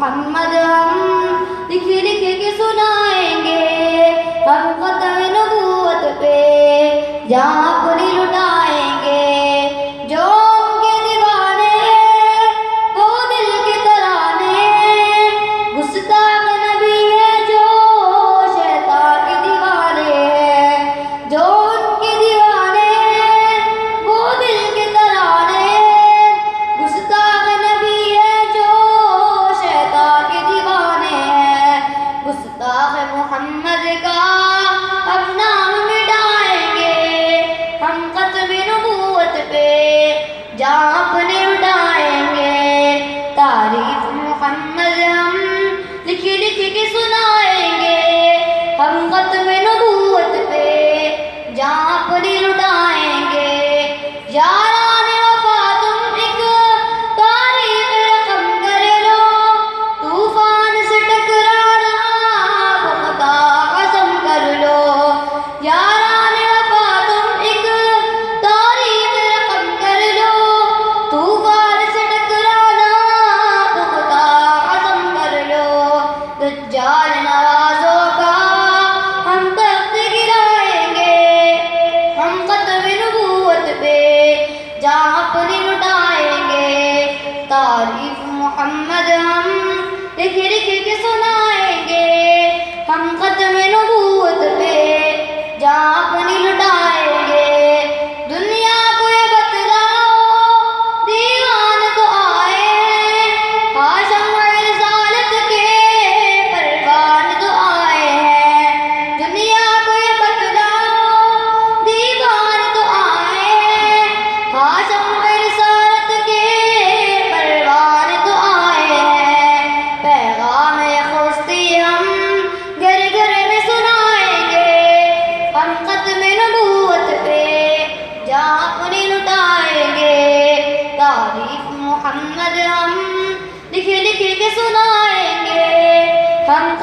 محمد ہم لکھ لکھ کے سنائیں گے، ہم ختم نبوت پہ جہاں اپنی لٹائیں گے۔ جو ان کے دیوانے ہیں وہ دل کے ترانے ہیں، گستاخ نبی ہے جو شیطان کے دیوانے ہیں۔ جو ان کے دیوانے ہیں وہ دل کے ترانے ہیں، گستاخ نبی ہے جو شیطان کے دیوانے ہیں۔ گستاخ محمد کا اب نام مٹائیں گے، ہم ختم نبوت پہ جہاں اپنے اٹھائیں گے۔ تعریف محمد ہم لکھ لکھ کے سنائیں گے، ہم ختم نبوت پہ جہاں اپنی لٹائیں گے۔ یاران وفا تم ایک تاریخ رقم کر لو، طوفان سے ٹکرانا بخدا قسم کر لو۔ یاران وفا تم ایک تاریخ رقم کر لو، طوفان سے ٹکرانا بخدا قسم کر لو۔ دجال نوازوں کا ہم تخت گرائیں گے، ہم ختم نبوت پہ جہاں اپنی لٹائیں گے۔ تعریف محمد ہم لکھ لکھ کے سنائیں گے، ہم ختم نبوت پہ جہاں اپنی لٹائیں گے۔ دنیا کو یہ بتلاؤ دیوان تو آئے ہیں، ہاشم رسالت کے پروان تو آئے ہیں۔ دنیا کو یہ بتلاؤ دیوان تو آئے ہیں، ہاشم رسالت کے پروان تو آئے ہیں۔ پیغام خوشتی ہم گھر گھر میں سنائیں گے، ہم ختم نبوت پہ جہاں اپنی لٹائیں گے۔ تعریف محمد ہم لکھ لکھ کے سنائیں گے، ہم